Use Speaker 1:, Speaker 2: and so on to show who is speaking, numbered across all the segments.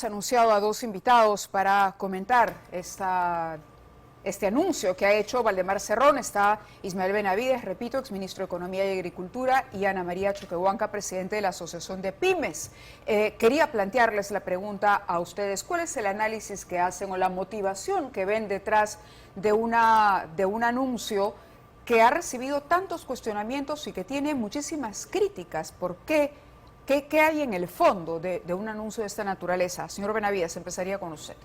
Speaker 1: Anunciado a dos invitados para comentar este anuncio que ha hecho Valdemar Cerrón. Está Ismael Benavides, repito, exministro de Economía y Agricultura, y Ana María Choquehuanca, presidente de la Asociación de Pymes. Quería plantearles la pregunta a ustedes: ¿cuál es el análisis que hacen o la motivación que ven detrás de un anuncio que ha recibido tantos cuestionamientos y que tiene muchísimas críticas? ¿Por qué? ¿Qué hay en el fondo de un anuncio de esta naturaleza? Señor Benavides, empezaría con usted.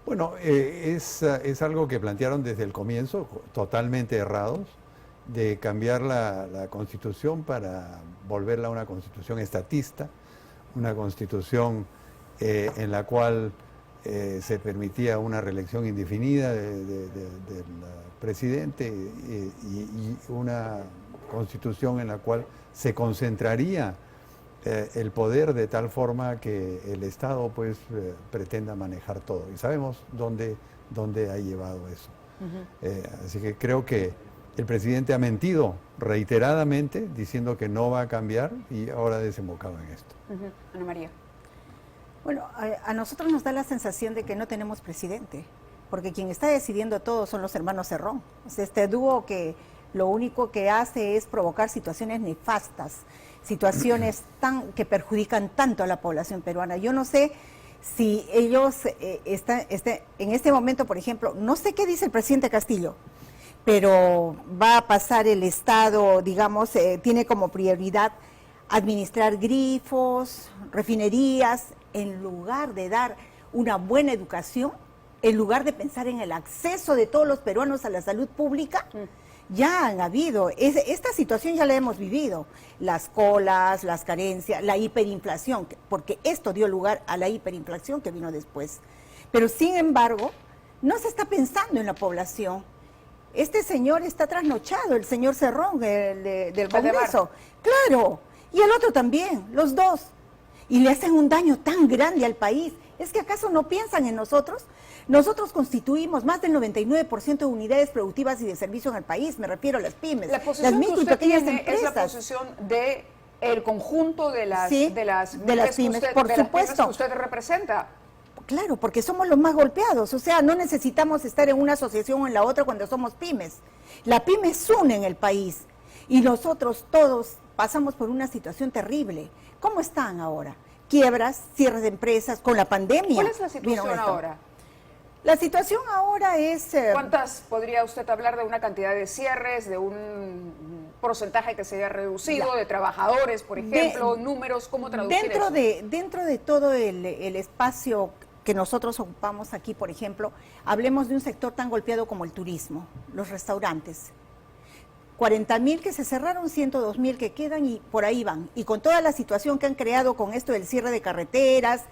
Speaker 2: Bueno, es algo que plantearon desde el comienzo, totalmente errados, de cambiar la Constitución para volverla una Constitución estatista, una Constitución en la cual se permitía una reelección indefinida del presidente y una Constitución en la cual se concentraría el poder de tal forma que el Estado pues pretenda manejar todo. Y sabemos dónde ha llevado eso. Así que creo que el presidente ha mentido reiteradamente diciendo que no va a cambiar y ahora ha desembocado en esto.
Speaker 1: Ana María.
Speaker 3: Bueno, a nosotros nos da la sensación de que no tenemos presidente, porque quien está decidiendo todo son los hermanos Cerrón. O sea, este dúo que lo único que hace es provocar situaciones nefastas, situaciones que perjudican tanto a la población peruana. Yo no sé si ellos en este momento, por ejemplo, no sé qué dice el presidente Castillo, pero va a pasar el Estado, digamos, tiene como prioridad administrar grifos, refinerías, en lugar de dar una buena educación, en lugar de pensar en el acceso de todos los peruanos a la salud pública. Ya han habido, esta situación ya la hemos vivido, las colas, las carencias, la hiperinflación, porque esto dio lugar a la hiperinflación que vino después. Pero sin embargo, no se está pensando en la población. Este señor está trasnochado, el señor Cerrón del Congreso. Claro, y el otro también, los dos. Y le hacen un daño tan grande al país. ¿Es que acaso no piensan en nosotros? Nosotros constituimos más del 99% de unidades productivas y de servicio en el país, me refiero a las pymes,
Speaker 1: La posición
Speaker 3: las micro
Speaker 1: que
Speaker 3: y
Speaker 1: usted
Speaker 3: pequeñas
Speaker 1: tiene
Speaker 3: empresas.
Speaker 1: es la posición del conjunto de las
Speaker 3: pymes, por supuesto,
Speaker 1: que usted representa.
Speaker 3: Claro, porque somos los más golpeados, o sea, no necesitamos estar en una asociación o en la otra cuando somos pymes. La pymes une en el país y nosotros todos pasamos por una situación terrible. ¿Cómo están ahora? Quiebras, cierres de empresas, con la pandemia.
Speaker 1: ¿Cuál es la situación ahora?
Speaker 3: La situación ahora es...
Speaker 1: ¿Cuántas podría usted hablar de una cantidad de cierres, de un porcentaje que se haya reducido, de trabajadores, por ejemplo, números? ¿Cómo traducir eso?
Speaker 3: Dentro de todo el espacio que nosotros ocupamos aquí, por ejemplo, hablemos de un sector tan golpeado como el turismo, los restaurantes. 40.000 que se cerraron, 102.000 que quedan y por ahí van. Y con toda la situación que han creado con esto del cierre de carreteras,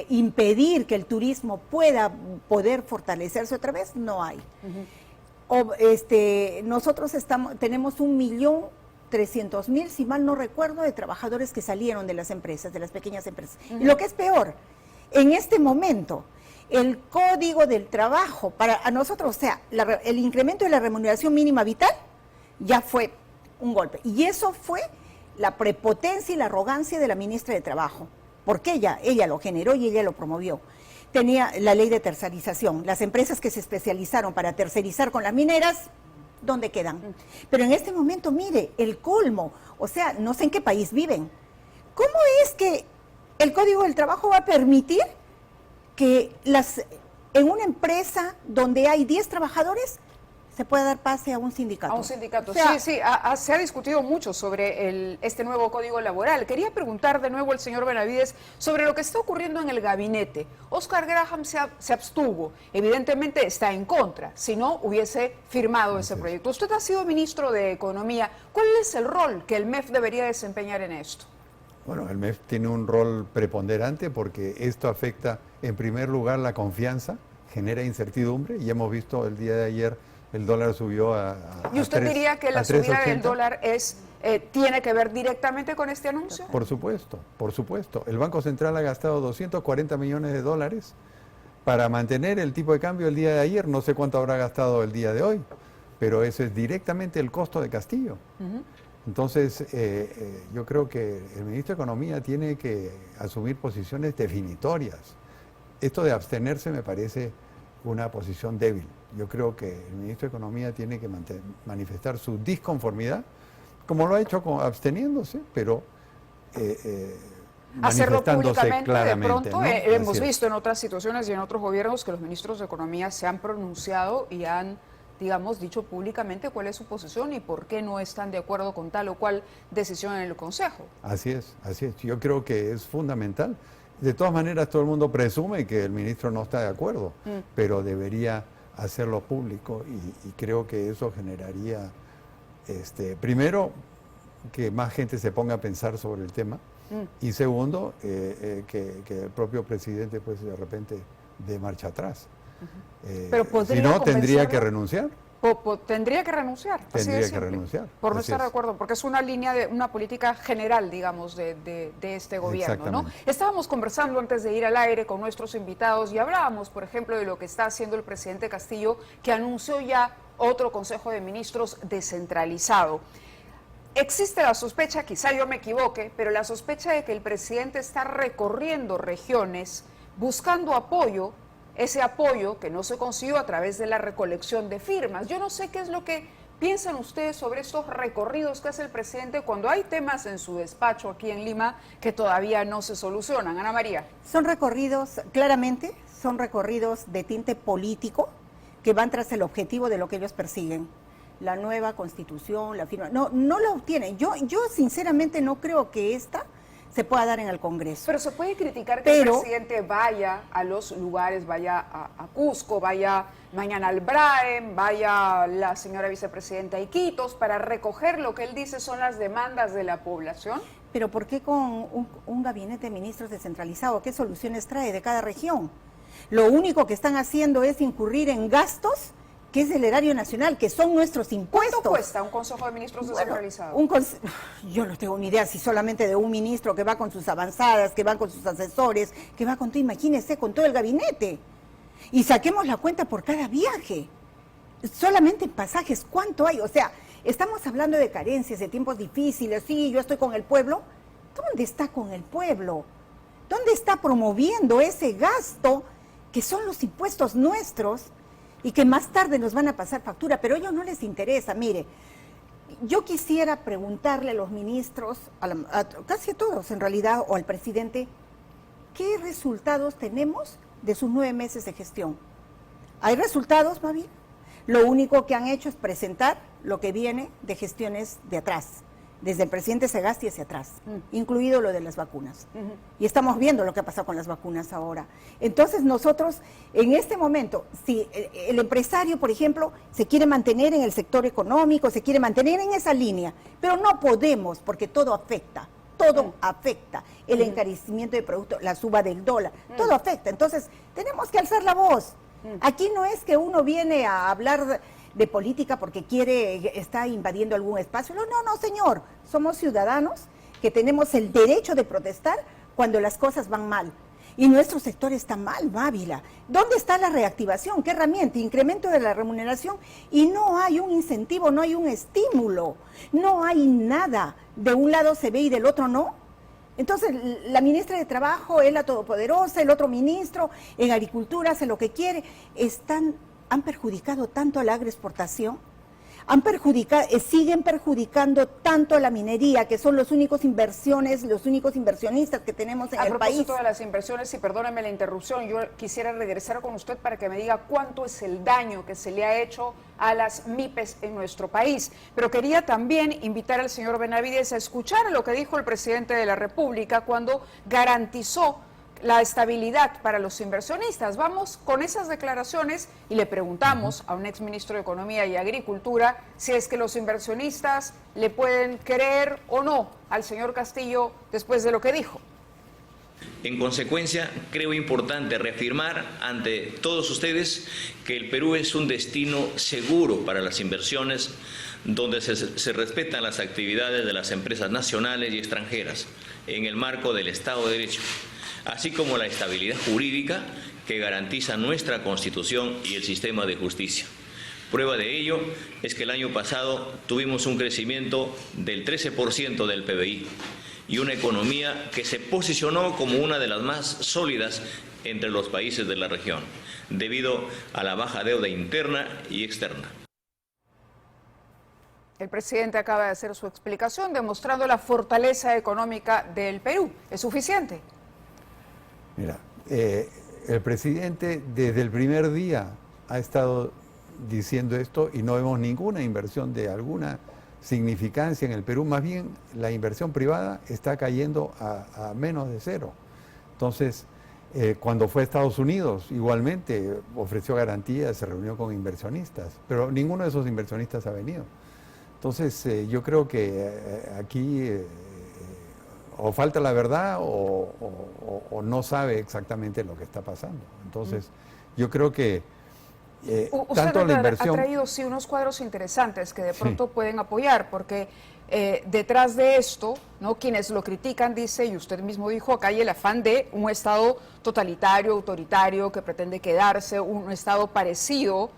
Speaker 3: impedir que el turismo poder fortalecerse otra vez, no hay. Nosotros tenemos 1.300.000, si mal no recuerdo, de trabajadores que salieron de las empresas, de las pequeñas empresas. Y lo que es peor, en este momento, el Código del Trabajo, para nosotros, o sea, el incremento de la remuneración mínima vital, ya fue un golpe. Y eso fue la prepotencia y la arrogancia de la ministra de Trabajo, porque ella lo generó y ella lo promovió. Tenía la ley de tercerización, las empresas que se especializaron para tercerizar con las mineras, ¿dónde quedan? Pero en este momento, mire, el colmo, o sea, no sé en qué país viven. ¿Cómo es que el Código del Trabajo va a permitir que en una empresa donde hay 10 trabajadores se puede dar pase a un sindicato?
Speaker 1: A un sindicato,
Speaker 3: o sea,
Speaker 1: sí, se ha discutido mucho sobre este nuevo código laboral. Quería preguntar de nuevo al señor Benavides sobre lo que está ocurriendo en el gabinete. Oscar Graham se abstuvo, evidentemente está en contra, si no hubiese firmado ese proyecto. Usted ha sido ministro de Economía, ¿cuál es el rol que el MEF debería desempeñar en esto?
Speaker 2: Bueno, el MEF tiene un rol preponderante porque esto afecta en primer lugar la confianza, genera incertidumbre y hemos visto el día de ayer el dólar subió
Speaker 1: ¿Y usted diría que la subida del dólar tiene que ver directamente con este anuncio?
Speaker 2: Por supuesto, por supuesto. El Banco Central ha gastado 240 millones de dólares para mantener el tipo de cambio el día de ayer. No sé cuánto habrá gastado el día de hoy, pero ese es directamente el costo de Castillo. Entonces, yo creo que el ministro de Economía tiene que asumir posiciones definitorias. Esto de abstenerse me parece una posición débil. Yo creo que el ministro de Economía tiene que manifestar su disconformidad, como lo ha hecho absteniéndose, pero
Speaker 1: hacerlo públicamente
Speaker 2: claramente,
Speaker 1: de pronto.
Speaker 2: ¿no?
Speaker 1: Hemos visto en otras situaciones y en otros gobiernos que los ministros de Economía se han pronunciado y han, digamos, dicho públicamente cuál es su posición y por qué no están de acuerdo con tal o cual decisión en el Consejo.
Speaker 2: Así es, así es. Yo creo que es fundamental. De todas maneras, todo el mundo presume que el ministro no está de acuerdo, pero debería hacerlo público y creo que eso generaría, primero, que más gente se ponga a pensar sobre el tema y segundo, que el propio presidente pues de repente dé marcha atrás.
Speaker 1: Pero
Speaker 2: si no, tendría que renunciar.
Speaker 1: Tendría que renunciar.
Speaker 2: Tendría que renunciar.
Speaker 1: Por no estar de acuerdo, porque es una línea de una política general, digamos, de este gobierno, ¿no? Estábamos conversando antes de ir al aire con nuestros invitados y hablábamos, por ejemplo, de lo que está haciendo el presidente Castillo, que anunció ya otro Consejo de Ministros descentralizado. Existe la sospecha, quizá yo me equivoque, pero la sospecha de que el presidente está recorriendo regiones buscando apoyo, ese apoyo que no se consiguió a través de la recolección de firmas. Yo no sé qué es lo que piensan ustedes sobre estos recorridos que hace el presidente cuando hay temas en su despacho aquí en Lima que todavía no se solucionan. Ana María.
Speaker 3: Son recorridos, claramente, son recorridos de tinte político que van tras el objetivo de lo que ellos persiguen. La nueva constitución, la firma. No la obtienen. Yo sinceramente no creo que esta se pueda dar en el Congreso.
Speaker 1: Pero se puede criticar que el presidente vaya a los lugares, vaya a Cusco, vaya mañana al Braem, vaya la señora vicepresidenta a Iquitos para recoger lo que él dice son las demandas de la población.
Speaker 3: Pero ¿por qué con un gabinete de ministros descentralizado? ¿Qué soluciones trae de cada región? Lo único que están haciendo es incurrir en gastos que es el erario nacional, que son nuestros impuestos.
Speaker 1: ¿Cuánto cuesta un Consejo de Ministros descentralizado?
Speaker 3: Yo no tengo ni idea si solamente de un ministro que va con sus avanzadas, que va con sus asesores, que va con todo, imagínese, con todo el gabinete. Y saquemos la cuenta por cada viaje. Solamente en pasajes, ¿cuánto hay? O sea, estamos hablando de carencias, de tiempos difíciles, sí, yo estoy con el pueblo. ¿Dónde está con el pueblo? ¿Dónde está promoviendo ese gasto que son los impuestos nuestros? Y que más tarde nos van a pasar factura, pero a ellos no les interesa. Mire, yo quisiera preguntarle a los ministros, casi a todos en realidad, o al presidente, ¿qué resultados tenemos de sus 9 meses de gestión? ¿Hay resultados, más bien? Lo único que han hecho es presentar lo que viene de gestiones de atrás, desde el presidente Sagasti hacia atrás, incluido lo de las vacunas. Y estamos viendo lo que ha pasado con las vacunas ahora. Entonces nosotros, en este momento, si el empresario, por ejemplo, se quiere mantener en el sector económico, se quiere mantener en esa línea, pero no podemos porque todo afecta. Todo afecta, el encarecimiento de productos, la suba del dólar, todo afecta. Entonces, tenemos que alzar la voz. Aquí no es que uno viene a hablar de política porque está invadiendo algún espacio. No, señor, somos ciudadanos que tenemos el derecho de protestar cuando las cosas van mal. Y nuestro sector está mal, Ávila. ¿Dónde está la reactivación? ¿Qué herramienta? Incremento de la remuneración. Y no hay un incentivo, no hay un estímulo, no hay nada. De un lado se ve y del otro no. Entonces, la ministra de Trabajo es la todopoderosa, el otro ministro en Agricultura hace lo que quiere. Han perjudicado tanto a la agroexportación, siguen perjudicando tanto a la minería, que son los únicos inversionistas que tenemos en el país.
Speaker 1: A propósito de las inversiones, y perdóneme la interrupción, yo quisiera regresar con usted para que me diga cuánto es el daño que se le ha hecho a las MIPES en nuestro país. Pero quería también invitar al señor Benavides a escuchar lo que dijo el presidente de la República cuando garantizó la estabilidad para los inversionistas. Vamos con esas declaraciones y le preguntamos a un exministro de Economía y Agricultura si es que los inversionistas le pueden creer o no al señor Castillo después de lo que dijo.
Speaker 4: En consecuencia, creo importante reafirmar ante todos ustedes que el Perú es un destino seguro para las inversiones, donde se respetan las actividades de las empresas nacionales y extranjeras en el marco del Estado de Derecho, así como la estabilidad jurídica que garantiza nuestra Constitución y el sistema de justicia. Prueba de ello es que el año pasado tuvimos un crecimiento del 13% del PBI y una economía que se posicionó como una de las más sólidas entre los países de la región, debido a la baja deuda interna y externa.
Speaker 1: El presidente acaba de hacer su explicación demostrando la fortaleza económica del Perú. ¿Es suficiente?
Speaker 2: Mira, el presidente desde el primer día ha estado diciendo esto y no vemos ninguna inversión de alguna significancia en el Perú. Más bien, la inversión privada está cayendo a menos de cero. Entonces, cuando fue a Estados Unidos, igualmente ofreció garantías, se reunió con inversionistas, pero ninguno de esos inversionistas ha venido. Entonces, yo creo que aquí o falta la verdad o no sabe exactamente lo que está pasando. Entonces, yo creo que tanto la inversión...
Speaker 1: ha traído sí unos cuadros interesantes que de pronto pueden apoyar, porque detrás de esto, ¿no?, quienes lo critican, dice, y usted mismo dijo, acá hay el afán de un Estado totalitario, autoritario, que pretende quedarse, un Estado parecido,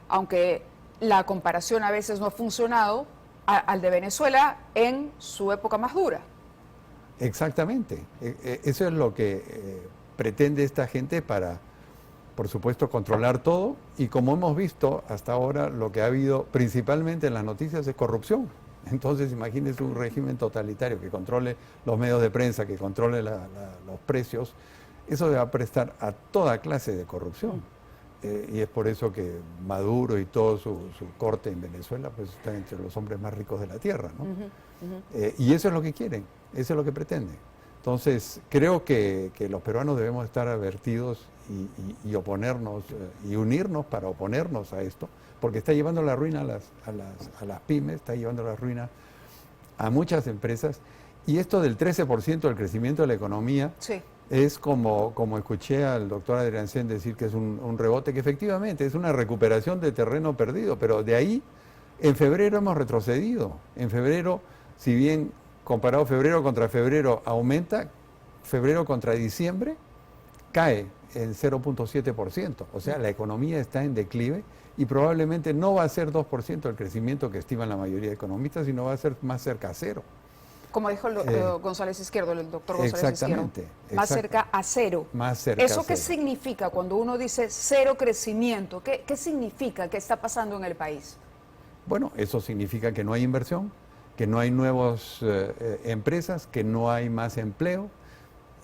Speaker 1: aunque la comparación a veces no ha funcionado, al de Venezuela en su época más dura.
Speaker 2: Exactamente. Eso es lo que pretende esta gente para, por supuesto, controlar todo. Y como hemos visto hasta ahora, lo que ha habido principalmente en las noticias es corrupción. Entonces, imagínense un régimen totalitario que controle los medios de prensa, que controle los precios. Eso se va a prestar a toda clase de corrupción. Y es por eso que Maduro y todo su corte en Venezuela pues están entre los hombres más ricos de la tierra, ¿no? Y eso es lo que quieren, eso es lo que pretenden. Entonces, creo que los peruanos debemos estar advertidos y oponernos, y unirnos para oponernos a esto, porque está llevando la ruina a las pymes, está llevando la ruina a muchas empresas, y esto del 13% del crecimiento de la economía...
Speaker 1: Sí.
Speaker 2: Es como escuché al doctor Adriancén decir que es un rebote, que efectivamente es una recuperación de terreno perdido, pero de ahí, en febrero hemos retrocedido. En febrero, si bien comparado febrero contra febrero aumenta, febrero contra diciembre cae en 0.7%. O sea, la economía está en declive y probablemente no va a ser 2% el crecimiento que estiman la mayoría de economistas, sino va a ser más cerca a cero.
Speaker 1: Como dijo el González Izquierdo, el doctor González Izquierdo. Más cerca a cero.
Speaker 2: Más cerca
Speaker 1: ¿Eso
Speaker 2: a
Speaker 1: qué
Speaker 2: cero.
Speaker 1: significa cuando uno dice cero crecimiento? ¿Qué significa? ¿Qué está pasando en el país?
Speaker 2: Bueno, eso significa que no hay inversión, que no hay nuevas empresas, que no hay más empleo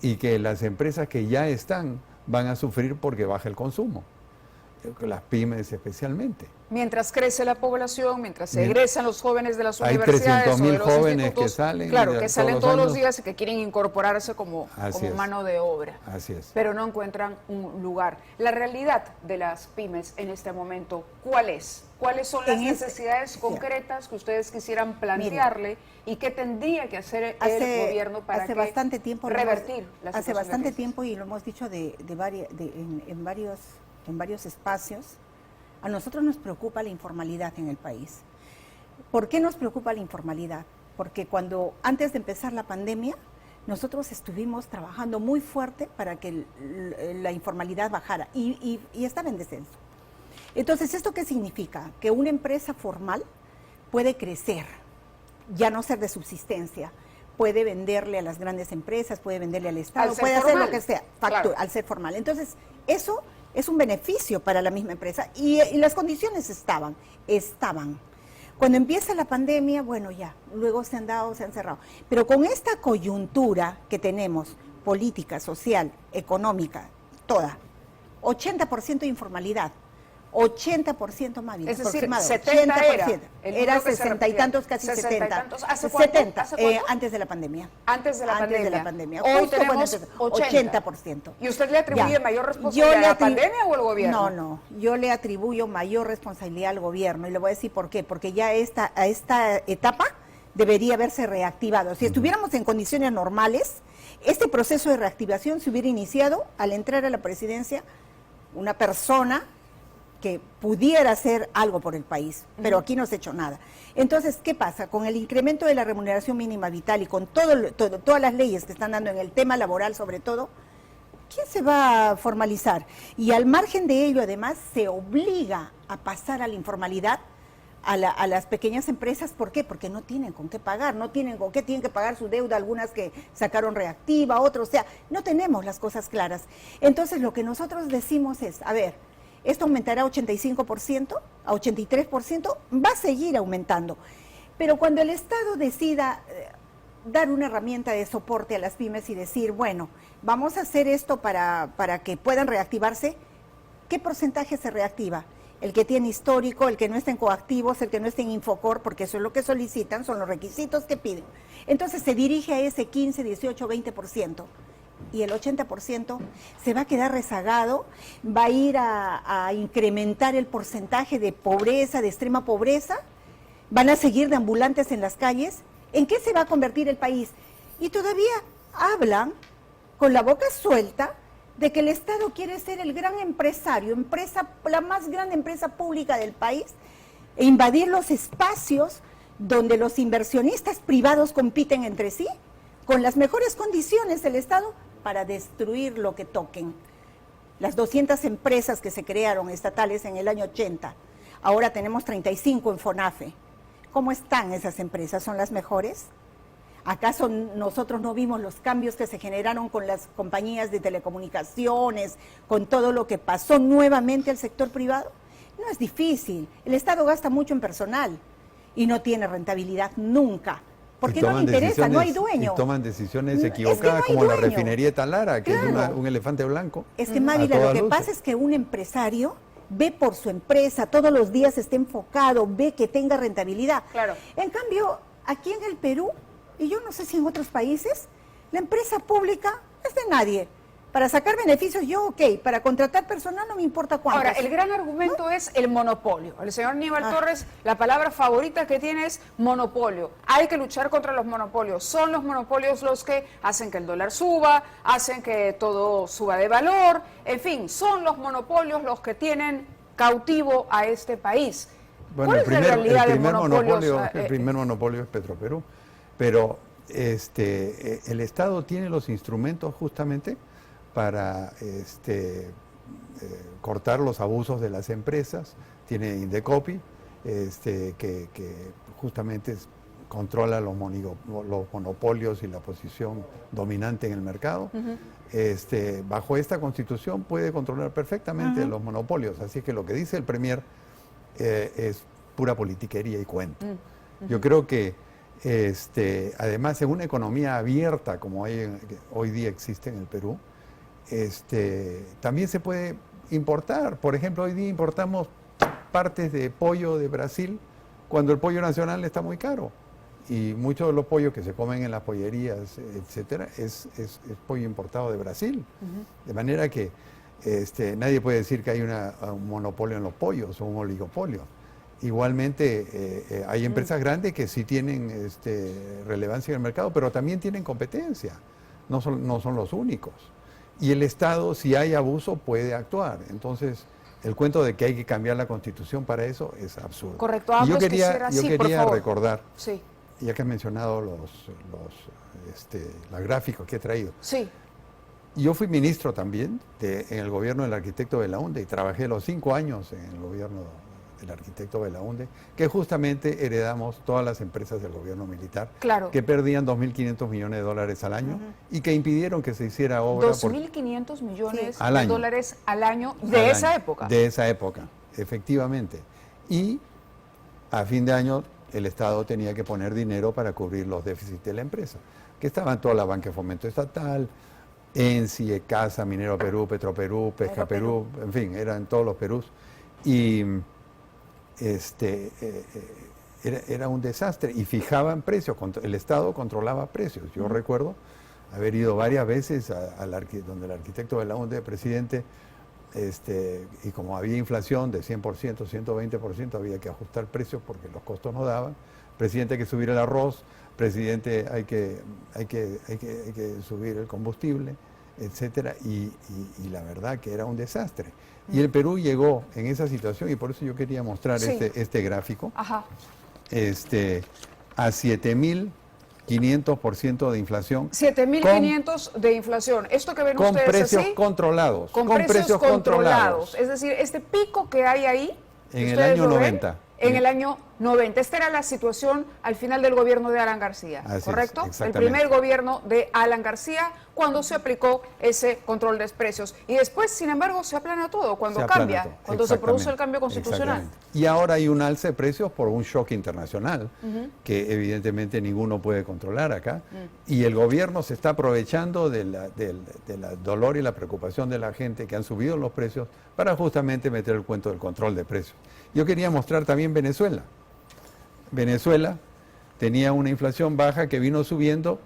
Speaker 2: y que las empresas que ya están van a sufrir porque baja el consumo. Las pymes especialmente.
Speaker 1: Mientras crece la población, mientras se egresan los jóvenes de las
Speaker 2: hay
Speaker 1: universidades
Speaker 2: 300.000
Speaker 1: o de los
Speaker 2: jóvenes
Speaker 1: institutos,
Speaker 2: que salen,
Speaker 1: claro, que salen todos los
Speaker 2: años.
Speaker 1: días y que quieren incorporarse como mano de obra.
Speaker 2: Así es.
Speaker 1: Pero no encuentran un lugar. La realidad de las pymes en este momento, ¿cuál es? ¿Cuáles son las necesidades concretas que ustedes quisieran plantearle y qué tendría que hacer el gobierno para
Speaker 3: hace bastante tiempo
Speaker 1: revertir la situación?
Speaker 3: Hace bastante tiempo, y lo hemos dicho en varios espacios, a nosotros nos preocupa la informalidad en el país. ¿Por qué nos preocupa la informalidad? Porque antes de empezar la pandemia, nosotros estuvimos trabajando muy fuerte para que la informalidad bajara y estaba en descenso. Entonces, ¿esto qué significa? Que una empresa formal puede crecer, ya no ser de subsistencia, puede venderle a las grandes empresas, puede venderle al Estado, puede hacer lo que sea,
Speaker 1: claro,
Speaker 3: al ser formal. Entonces, eso es un beneficio para la misma empresa y las condiciones estaban. Cuando empieza la pandemia, bueno, ya, luego se han cerrado. Pero con esta coyuntura que tenemos, política, social, económica, toda, 80% de informalidad, 80% más bien.
Speaker 1: Es decir,
Speaker 3: aproximado,
Speaker 1: 70%
Speaker 3: era 60 y tantos, casi 70.
Speaker 1: ¿Hace cuánto?
Speaker 3: 70,
Speaker 1: ¿Hace cuánto?
Speaker 3: Antes de la pandemia.
Speaker 1: Antes de la pandemia.
Speaker 3: Hoy
Speaker 1: Justo
Speaker 3: tenemos
Speaker 1: 80%. ¿Y usted le atribuye mayor responsabilidad a la pandemia o al gobierno?
Speaker 3: No, yo le atribuyo mayor responsabilidad al gobierno y le voy a decir por qué. Porque ya a esta etapa debería haberse reactivado. Si estuviéramos en condiciones normales, este proceso de reactivación se hubiera iniciado al entrar a la presidencia una persona que pudiera hacer algo por el país, pero aquí no se ha hecho nada. Entonces, ¿qué pasa? Con el incremento de la remuneración mínima vital y con todas las leyes que están dando en el tema laboral, sobre todo, ¿quién se va a formalizar? Y al margen de ello, además, se obliga a pasar a la informalidad a las pequeñas empresas. ¿Por qué? Porque no tienen con qué pagar, no tienen con qué, tienen que pagar su deuda, algunas que sacaron reactiva, otros, o sea, no tenemos las cosas claras. Entonces, lo que nosotros decimos es, a ver, esto aumentará a 85%, a 83%, va a seguir aumentando. Pero cuando el Estado decida dar una herramienta de soporte a las pymes y decir, bueno, vamos a hacer esto para que puedan reactivarse, ¿qué porcentaje se reactiva? El que tiene histórico, el que no está en coactivos, el que no está en Infocor, porque eso es lo que solicitan, son los requisitos que piden. Entonces se dirige a ese 15, 18, 20%. Y el 80% se va a quedar rezagado, va a ir a incrementar el porcentaje de pobreza, de extrema pobreza, van a seguir deambulantes en las calles. ¿En qué se va a convertir el país? Y todavía hablan con la boca suelta de que el Estado quiere ser el gran empresario, la más grande empresa pública del país, e invadir los espacios donde los inversionistas privados compiten entre sí, con las mejores condiciones del Estado para destruir lo que toquen. Las 200 empresas que se crearon estatales en el año 80, ahora tenemos 35 en FONAFE. ¿Cómo están esas empresas? ¿Son las mejores? ¿Acaso nosotros no vimos los cambios que se generaron con las compañías de telecomunicaciones, con todo lo que pasó nuevamente al sector privado? No es difícil. El Estado gasta mucho en personal y no tiene rentabilidad nunca. Porque no le interesa, no hay dueño.
Speaker 2: Y toman decisiones equivocadas, como la refinería de Talara, que es un elefante blanco.
Speaker 3: Es que, Mávila, lo que pasa es que un empresario ve por su empresa, todos los días está enfocado, ve que tenga rentabilidad.
Speaker 1: Claro.
Speaker 3: En cambio, aquí en el Perú, y yo no sé si en otros países, la empresa pública es de nadie. Para sacar beneficios yo, ok, para contratar personal no me importa cuánto.
Speaker 1: Ahora, el gran argumento es el monopolio. El señor Aníbal Torres, la palabra favorita que tiene es monopolio. Hay que luchar contra los monopolios. Son los monopolios los que hacen que el dólar suba, hacen que todo suba de valor. En fin, son los monopolios los que tienen cautivo a este país.
Speaker 2: Bueno,
Speaker 1: ¿Cuál es la realidad de monopolios?
Speaker 2: El primer monopolio es Petroperú. Pero el Estado tiene los instrumentos justamente para cortar los abusos de las empresas. Tiene Indecopi, que justamente controla los monopolios y la posición dominante en el mercado. Bajo esta Constitución puede controlar perfectamente los monopolios. Así que lo que dice el Premier es pura politiquería y cuento. Yo creo que además, en una economía abierta como hoy día existe en el Perú, también se puede importar. Por ejemplo, hoy día importamos partes de pollo de Brasil cuando el pollo nacional está muy caro. Y muchos de los pollos que se comen en las pollerías, etcétera, es pollo importado de Brasil. De manera que nadie puede decir que hay un monopolio en los pollos o un oligopolio. Igualmente, hay empresas grandes que sí tienen relevancia en el mercado, pero también tienen competencia. No son los únicos. Y el Estado, si hay abuso, puede actuar. Entonces, el cuento de que hay que cambiar la Constitución para eso es absurdo.
Speaker 1: Correcto.
Speaker 2: Y yo quería recordar,
Speaker 1: sí,
Speaker 2: ya que has mencionado los gráficos que he traído.
Speaker 1: Sí.
Speaker 2: Yo fui ministro también en el gobierno del arquitecto Belaúnde y trabajé los 5 años en el gobierno del arquitecto Belaúnde, que justamente heredamos todas las empresas del gobierno militar,
Speaker 1: claro,
Speaker 2: que perdían 2.500 millones de dólares al año y que impidieron que se hiciera obra.
Speaker 1: 2.500 millones de dólares al año de esa época.
Speaker 2: De esa época, efectivamente. Y a fin de año el Estado tenía que poner dinero para cubrir los déficits de la empresa, que estaban toda la Banca de Fomento Estatal, ENSI, ECASA, Minero Perú, Petroperú, Pesca Perú, en fin, eran todos los Perús. Y era un desastre y fijaban precios, el Estado controlaba precios. Yo recuerdo haber ido varias veces donde el arquitecto Belaúnde, presidente, y como había inflación de 100%, 120%, había que ajustar precios porque los costos no daban. Presidente, hay que subir el arroz, presidente, hay que subir el combustible, etcétera, y la verdad que era un desastre. Y el Perú llegó en esa situación, y por eso yo quería mostrar este gráfico,
Speaker 1: Ajá.
Speaker 2: a 7.000 500% de inflación.
Speaker 1: 7.500 de inflación. Esto que ven
Speaker 2: con
Speaker 1: ustedes
Speaker 2: precios
Speaker 1: así,
Speaker 2: controlados.
Speaker 1: con precios controlados. Es decir, este pico que hay ahí,
Speaker 2: En el
Speaker 1: ustedes
Speaker 2: año
Speaker 1: lo ven,
Speaker 2: 90.
Speaker 1: En el año 90. Esta era la situación al final del gobierno de Alan García,
Speaker 2: Así es,
Speaker 1: ¿correcto? El
Speaker 2: exactamente.
Speaker 1: primer gobierno de Alan García, cuando se aplicó ese control de precios. Y después, sin embargo, se aplana todo cuando
Speaker 2: Se aplana
Speaker 1: cambia,
Speaker 2: todo.
Speaker 1: cuando se produce el
Speaker 2: Exactamente,
Speaker 1: cambio constitucional.
Speaker 2: exactamente. Y ahora hay un alza de precios por un shock internacional que evidentemente ninguno puede controlar acá. Y el gobierno se está aprovechando del dolor y la preocupación de la gente que han subido los precios para justamente meter el cuento del control de precios. Yo quería mostrar también Venezuela. Venezuela tenía una inflación baja que vino subiendo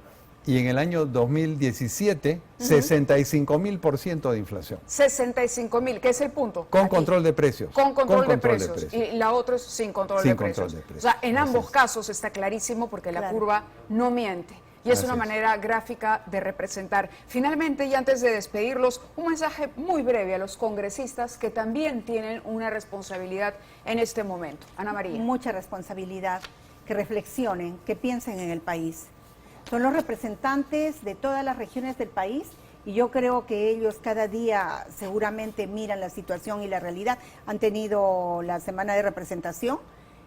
Speaker 2: y en el año 2017, 65.000% de inflación.
Speaker 1: 65.000, que es el punto.
Speaker 2: Con
Speaker 1: Aquí.
Speaker 2: control de precios.
Speaker 1: Con control de precios. Y la otra es sin control
Speaker 2: Sin
Speaker 1: de
Speaker 2: control
Speaker 1: precios.
Speaker 2: de precios.
Speaker 1: O sea, en
Speaker 2: Así
Speaker 1: ambos
Speaker 2: es.
Speaker 1: casos está clarísimo porque la
Speaker 3: Claro.
Speaker 1: curva no miente. Y es
Speaker 2: Así
Speaker 1: una
Speaker 2: es.
Speaker 1: manera gráfica de representar. Finalmente, y antes de despedirlos, un mensaje muy breve a los congresistas que también tienen una responsabilidad en este momento. Ana María.
Speaker 3: Mucha responsabilidad, que reflexionen, que piensen en el país. Son los representantes de todas las regiones del país y yo creo que ellos cada día seguramente miran la situación y la realidad. Han tenido la semana de representación,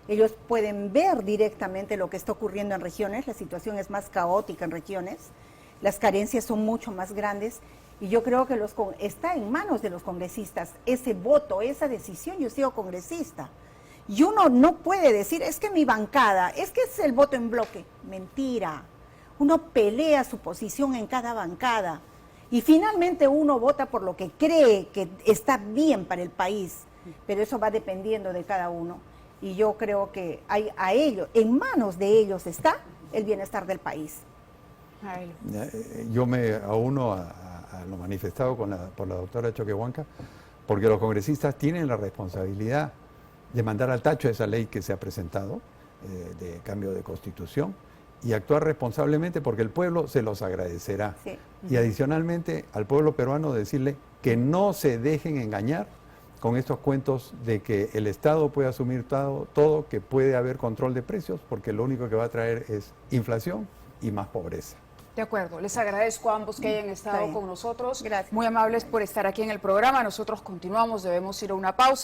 Speaker 3: ellos pueden ver directamente lo que está ocurriendo en regiones, la situación es más caótica en regiones, las carencias son mucho más grandes y yo creo que está en manos de los congresistas ese voto, esa decisión. Yo he sido congresista. Y uno no puede decir, es que mi bancada, es que es el voto en bloque. Mentira. Uno pelea su posición en cada bancada. Y finalmente uno vota por lo que cree que está bien para el país. Pero eso va dependiendo de cada uno. Y yo creo que a ellos, en manos de ellos está el bienestar del país.
Speaker 1: Ay,
Speaker 2: Yo me auno a lo manifestado por la doctora Choquehuanca, porque los congresistas tienen la responsabilidad de mandar al tacho esa ley que se ha presentado de cambio de constitución y actuar responsablemente porque el pueblo se los agradecerá.
Speaker 3: Sí.
Speaker 2: Y adicionalmente al pueblo peruano decirle que no se dejen engañar con estos cuentos de que el Estado puede asumir todo, que puede haber control de precios, porque lo único que va a traer es inflación y más pobreza.
Speaker 1: de acuerdo, les agradezco a ambos que hayan estado
Speaker 3: bien.
Speaker 1: con nosotros.
Speaker 3: Gracias.
Speaker 1: Muy amables por estar aquí en el programa. Nosotros continuamos, debemos ir a una pausa.